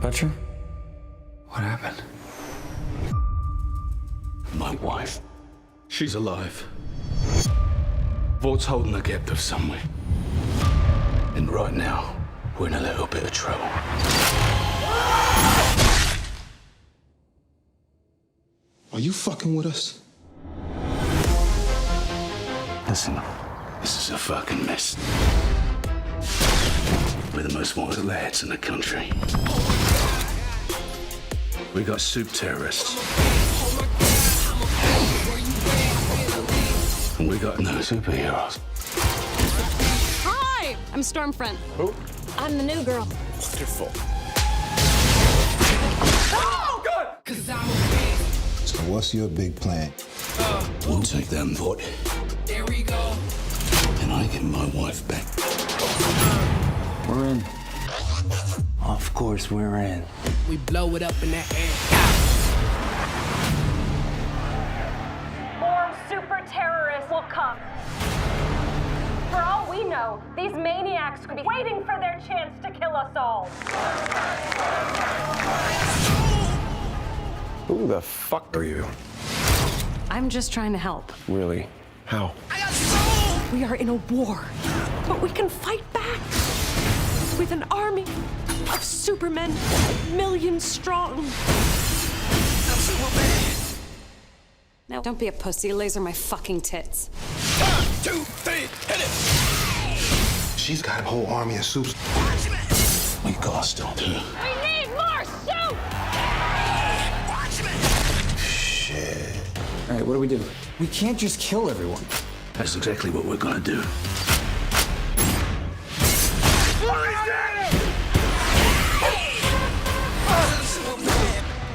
Butcher? What happened? My wife. She's alive. Vaught's holding the captive somewhere. And right now, we're in a little bit of trouble. Are you fucking with us? Listen, this is a fucking mess. We're the most wanted lads in the country. We got soup terrorists. And we got no superheroes. Hi! I'm Stormfront. Who? I'm the new girl. Wonderful. Oh, good! So what's your big plan? We'll take them, Vought. There we go. And I get my wife back. We're in. Of course we're in. We blow it up in that air. More super terrorists will come. For all we know, these maniacs could be waiting for their chance to kill us all. Who the fuck are you? I'm just trying to help. Really? How? We are in a war, but we can fight back with an army of supermen, millions strong. Now, don't be a pussy. Laser my fucking tits. 1, 2, 3, hit it! She's got a whole army of soups. We gotta stop her. We need more soup! Shit. All right, what do? We can't just kill everyone. That's exactly what we're gonna do.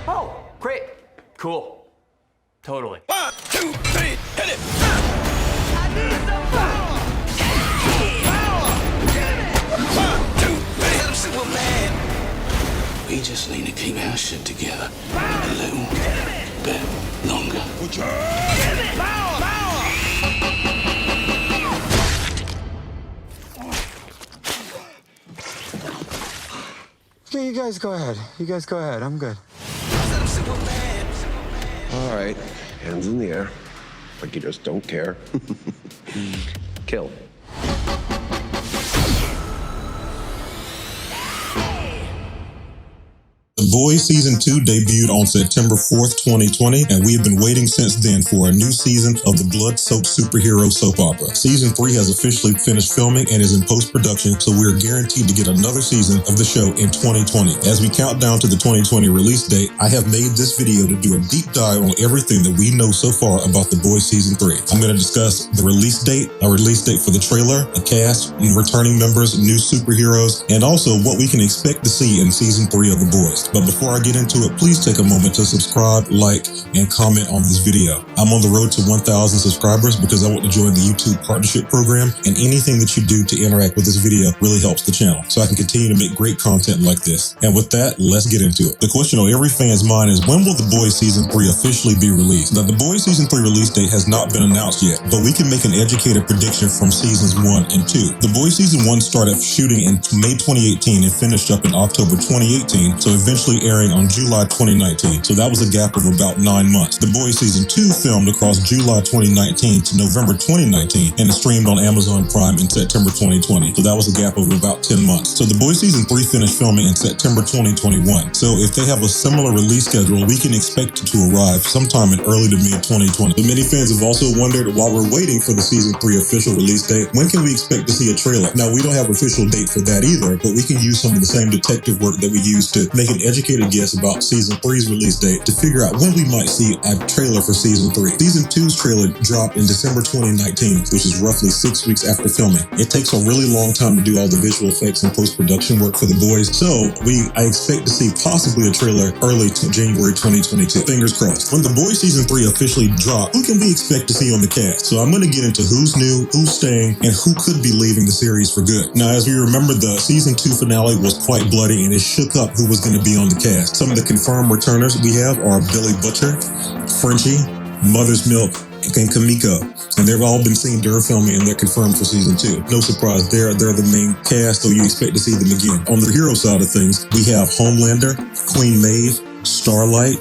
Oh, great. Cool. Totally. 1, 2, 3, hit it! We just need to keep our shit together a little bit longer. Okay, you guys go ahead. I'm good. All right, hands in the air, like you just don't care. Kill. The Boys Season 2 debuted on September 4th, 2020, and we have been waiting since then for a new season of the blood-soaked superhero soap opera. Season 3 has officially finished filming and is in post-production, so we are guaranteed to get another season of the show in 2020. As we count down to the 2020 release date, I have made this video to do a deep dive on everything that we know so far about The Boys Season 3. I'm going to discuss the release date, a release date for the trailer, a cast, returning members, new superheroes, and also what we can expect to see in Season 3 of The Boys. But before I get into it, please take a moment to subscribe, like, and comment on this video. I'm on the road to 1,000 subscribers because I want to join the YouTube partnership program, and anything that you do to interact with this video really helps the channel, so I can continue to make great content like this. And with that, let's get into it. The question on every fan's mind is, when will The Boys Season 3 officially be released? Now, The Boys Season 3 release date has not been announced yet, but we can make an educated prediction from Seasons 1 and 2. The Boys Season 1 started shooting in May 2018 and finished up in October 2018, so eventually airing on July 2019, so that was a gap of about 9 months. The Boys Season 2 filmed across July 2019 to November 2019 and streamed on Amazon Prime in September 2020, so that was a gap of about 10 months. So The Boys Season 3 finished filming in September 2021, so if they have a similar release schedule, we can expect it to arrive sometime in early to mid 2020. But many fans have also wondered, while we're waiting for the Season 3 official release date, when can we expect to see a trailer? Now, we don't have an official date for that either, but we can use some of the same detective work that we use to make an educated guess about Season 3's release date to figure out when we might see a trailer for Season 3. Season 2's trailer dropped in December 2019, which is roughly 6 weeks after filming. It takes a really long time to do all the visual effects and post-production work for The Boys, so I expect to see possibly a trailer early to January 2022. Fingers crossed. When The Boys Season 3 officially dropped, who can we expect to see on the cast? So I'm going to get into who's new, who's staying, and who could be leaving the series for good. Now, as we remember, the Season 2 finale was quite bloody and it shook up who was going to be on the cast. Some of the confirmed returners we have are Billy Butcher, Frenchie, Mother's Milk, and Kamiko. And they've all been seen during filming and they're confirmed for season 2. No surprise, they're the main cast, so you expect to see them again. On the hero side of things, we have Homelander, Queen Maeve, Starlight,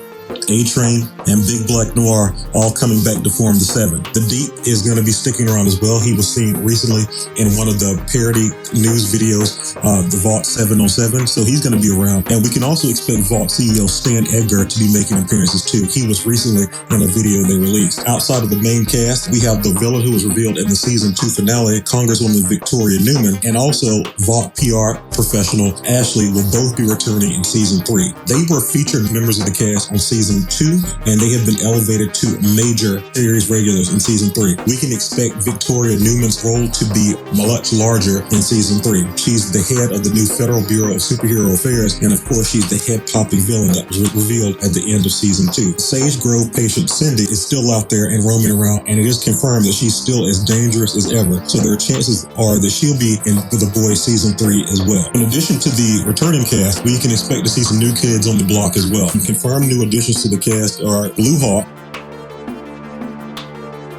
A-Train, and Big Black Noir all coming back to form the Seven. The Deep is going to be sticking around as well. He was seen recently in one of the parody news videos, the Vought 707, so he's going to be around. And we can also expect Vought CEO Stan Edgar to be making appearances too. He was recently in a video they released. Outside of the main cast, we have the villain who was revealed in the season 2 finale, Congresswoman Victoria Newman, and also Vought PR professional Ashley will both be returning in season 3. They were featured members of the cast on season 2, and they have been elevated to major series regulars in season 3. We can expect Victoria Newman's role to be much larger in season 3. She's the head of the new Federal Bureau of Superhero Affairs, and of course she's the head-popping villain that was revealed at the end of season 2. Sage Grove patient Cindy is still out there and roaming around, and it is confirmed that she's still as dangerous as ever, so their chances are that she'll be in The Boys season 3 as well. In addition to the returning cast, we can expect to see some new kids on the block as well. Confirmed new additions to the cast are Blue Hawk,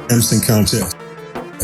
Crimson Countess,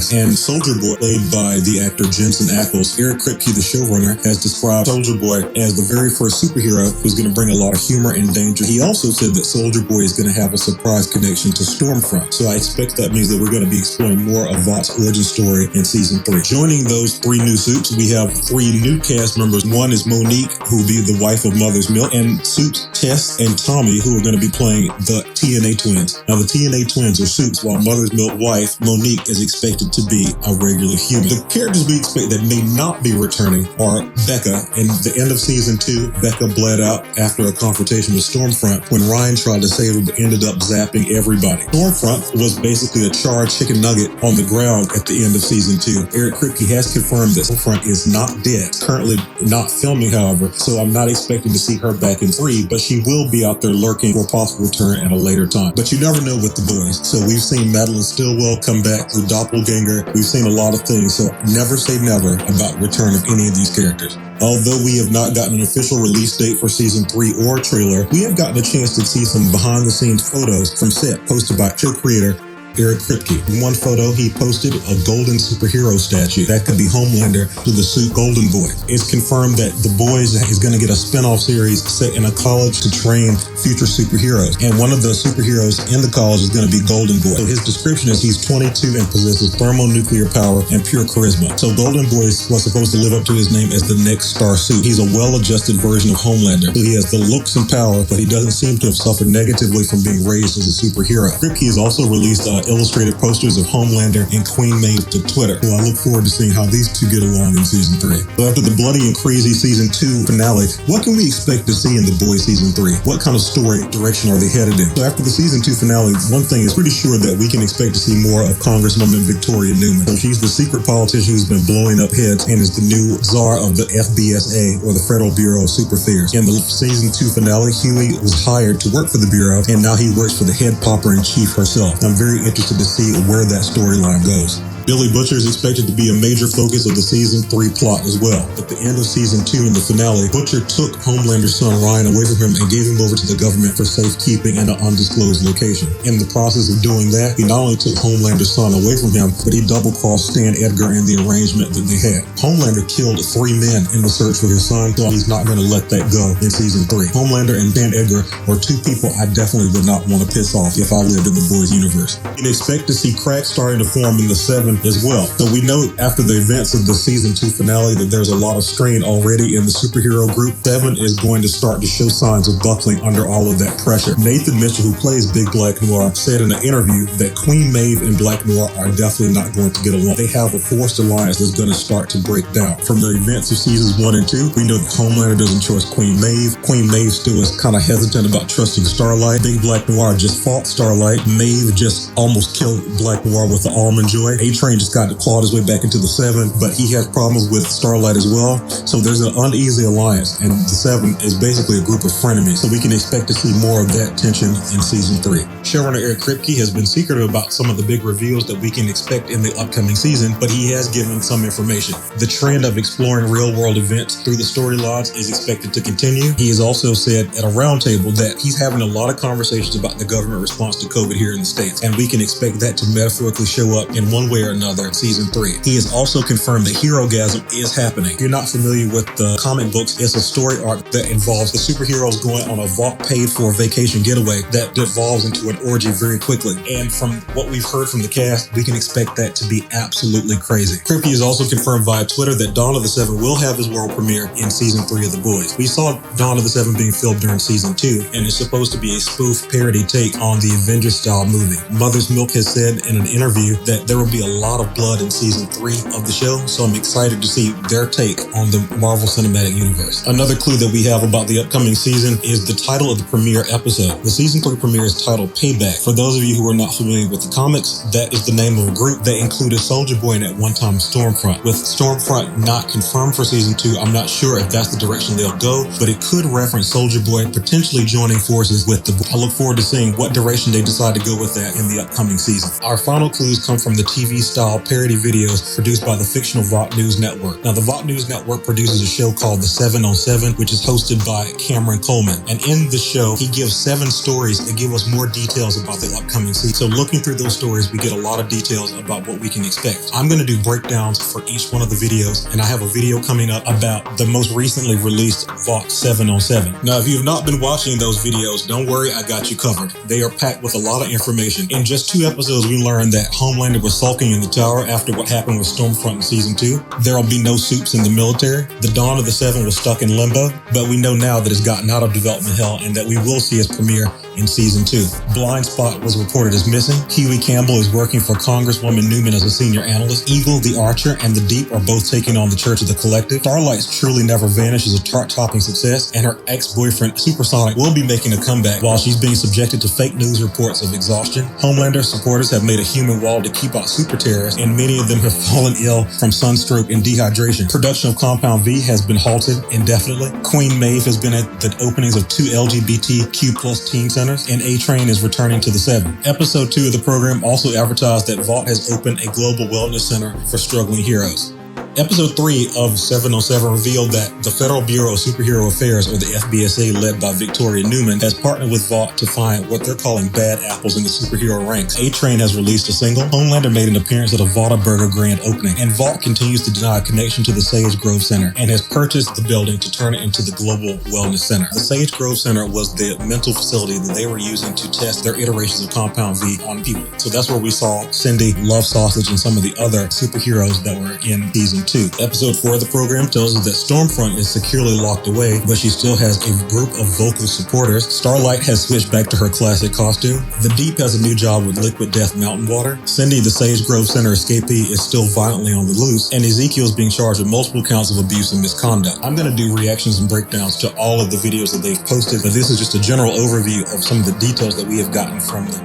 and Soldier Boy, played by the actor Jensen Ackles. Eric Kripke, the showrunner, has described Soldier Boy as the very first superhero who's going to bring a lot of humor and danger. He also said that Soldier Boy is going to have a surprise connection to Stormfront, so I expect that means that we're going to be exploring more of Vought's origin story in season 3. Joining those 3 new suits, we have 3 new cast members. One is Monique, who will be the wife of Mother's Milk, and Suits Tess and Tommy, who are going to be playing the TNA twins. Now, the TNA twins are Suits, while Mother's Milk wife, Monique, is expected to be a regular human. The characters we expect that may not be returning are Becca. In the end of season 2, Becca bled out after a confrontation with Stormfront when Ryan tried to save her but ended up zapping everybody. Stormfront was basically a charred chicken nugget on the ground at the end of season 2. Eric Kripke has confirmed that Stormfront is not dead. Currently not filming, however, so I'm not expecting to see her back in 3, but she will be out there lurking for a possible return at a later time. But you never know with the boys. So we've seen Madeline Stillwell come back through Doppelganger. We've seen a lot of things, so never say never about return of any of these characters. Although we have not gotten an official release date for season 3 or trailer, we have gotten a chance to see some behind-the-scenes photos from set posted by show creator Eric Kripke. In one photo, he posted a golden superhero statue. That could be Homelander to the suit Golden Boy. It's confirmed that The Boys is going to get a spin-off series set in a college to train future superheroes. And one of the superheroes in the college is going to be Golden Boy. So his description is he's 22 and possesses thermonuclear power and pure charisma. So Golden Boy was supposed to live up to his name as the next star suit. He's a well-adjusted version of Homelander. So he has the looks and power, but he doesn't seem to have suffered negatively from being raised as a superhero. Kripke has also released illustrated posters of Homelander and Queen Maeve to Twitter. So I look forward to seeing how these two get along in season 3. So after the bloody and crazy season 2 finale, what can we expect to see in The Boys season 3? What kind of story direction are they headed in? So after the season 2 finale, one thing is pretty sure that we can expect to see more of Congresswoman Victoria Newman. So she's the secret politician who's been blowing up heads and is the new czar of the FBSA, or the Federal Bureau of Super Affairs. In the season 2 finale, Huey was hired to work for the Bureau, and now he works for the head popper in chief herself. I'm very interested to see where that storyline goes. Billy Butcher is expected to be a major focus of the season 3 plot as well. At the end of season 2 in the finale, Butcher took Homelander's son Ryan away from him and gave him over to the government for safekeeping in an undisclosed location. In the process of doing that, he not only took Homelander's son away from him, but he double-crossed Stan Edgar in the arrangement that they had. Homelander killed 3 men in the search for his son, so he's not going to let that go in season 3. Homelander and Stan Edgar are 2 people I definitely would not want to piss off if I lived in the Boys universe. You can expect to see cracks starting to form in the 7 as well. So we know after the events of the season 2 finale that there's a lot of strain already in the superhero group. 7 is going to start to show signs of buckling under all of that pressure. Nathan Mitchell, who plays Big Black Noir, said in an interview that Queen Maeve and Black Noir are definitely not going to get along. They have a forced alliance that's going to start to break down. From the events of seasons 1 and 2, we know that Homelander doesn't trust Queen Maeve. Queen Maeve still is kind of hesitant about trusting Starlight. Big Black Noir just fought Starlight. Maeve just almost killed Black Noir with the almond joy. A-Train just got clawed his way back into the Seven, but he has problems with Starlight as well. So there's an uneasy alliance, and the Seven is basically a group of frenemies. So we can expect to see more of that tension in season 3. Showrunner Eric Kripke has been secretive about some of the big reveals that we can expect in the upcoming season, but he has given some information. The trend of exploring real-world events through the storylines is expected to continue. He has also said at a roundtable that he's having a lot of conversations about the government response to COVID here in the States, and we can expect that to metaphorically show up in one way or another in season 3. He has also confirmed that Herogasm is happening. If you're not familiar with the comic books, it's a story arc that involves the superheroes going on a Vought paid-for vacation getaway that devolves into an orgy very quickly. And from what we've heard from the cast, we can expect that to be absolutely crazy. Kripke has also confirmed via Twitter that Dawn of the Seven will have his world premiere in season 3 of The Boys. We saw Dawn of the Seven being filmed during season 2, and it's supposed to be a spoof parody take on the Avengers-style movie. Mother's Milk has said in an interview that there will be a lot of blood in season 3 of the show, so I'm excited to see their take on the Marvel Cinematic Universe. Another clue that we have about the upcoming season is the title of the premiere episode. The season 3 premiere is titled Payback. For those of you who are not familiar with the comics, that is the name of a group that included Soulja Boy and at one time Stormfront. With Stormfront not confirmed for season 2, I'm not sure if that's the direction they'll go, but it could reference Soulja Boy potentially joining forces with the. I look forward to seeing what direction they decide to go with that in the upcoming season. Our final clues come from the TV-style parody videos produced by the fictional Vought News Network. Now, the Vought News Network produces a show called The 7 on 7, which is hosted by Cameron Coleman. And in the show, he gives 7 stories that give us more details about the upcoming season. So looking through those stories, we get a lot of details about what we can expect. I'm going to do breakdowns for each one of the videos, and I have a video coming up about the most recently released Vought 7 on 7. Now, if you've not been watching those videos, don't worry, I got you covered. They are packed with a lot of information. In just 2 episodes, we learned that Homelander was sulking in the tower after what happened with Stormfront in season 2. There will be no soups in the military. The Dawn of the Seven was stuck in limbo, but we know now that it's gotten out of development hell and that we will see its premiere in season 2. Blind Spot was reported as missing. Huey Campbell is working for Congresswoman Newman as a senior analyst. Eagle, the Archer, and the Deep are both taking on the Church of the Collective. Starlight's Truly Never Vanish is a chart-topping success, and her ex-boyfriend Supersonic will be making a comeback while she's being subjected to fake news reports of exhaustion. Homelander supporters have made a human wall to keep out super terrorists, and many of them have fallen ill from sunstroke and dehydration. Production of Compound V has been halted indefinitely. Queen Maeve has been at the openings of 2 LGBTQ+ teen centers, and A-Train is returning to the 7. Episode 2 of the program also advertised that Vought has opened a global wellness center for struggling heroes. Episode 3 of 7 on 7 revealed that the Federal Bureau of Superhero Affairs, or the FBSA, led by Victoria Newman, has partnered with Vought to find what they're calling bad apples in the superhero ranks. A-Train has released a single. Homelander made an appearance at a Whataburger grand opening, and Vought continues to deny a connection to the Sage Grove Center and has purchased the building to turn it into the Global Wellness Center. The Sage Grove Center was the mental facility that they were using to test their iterations of Compound V on people. So that's where we saw Cindy, Love Sausage, and some of the other superheroes that were in season 2. Episode 4 of the program tells us that Stormfront is securely locked away, but she still has a group of vocal supporters. Starlight has switched back to her classic costume. The Deep has a new job with Liquid Death Mountain Water. Cindy, the Sage Grove Center escapee, is still violently on the loose, and Ezekiel is being charged with multiple counts of abuse and misconduct. I'm going to do reactions and breakdowns to all of the videos that they've posted, but this is just a general overview of some of the details that we have gotten from them.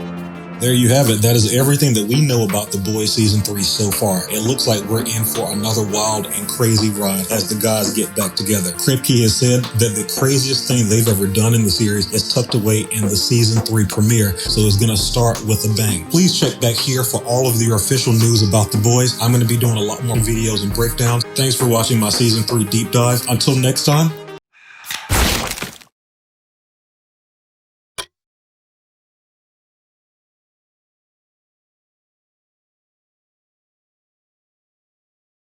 There you have it. That is everything that we know about The Boys Season 3 so far. It looks like we're in for another wild and crazy ride as the guys get back together. Kripke has said that the craziest thing they've ever done in the series is tucked away in the Season 3 premiere, so it's going to start with a bang. Please check back here for all of your official news about The Boys. I'm going to be doing a lot more videos and breakdowns. Thanks for watching my Season 3 deep dive. Until next time,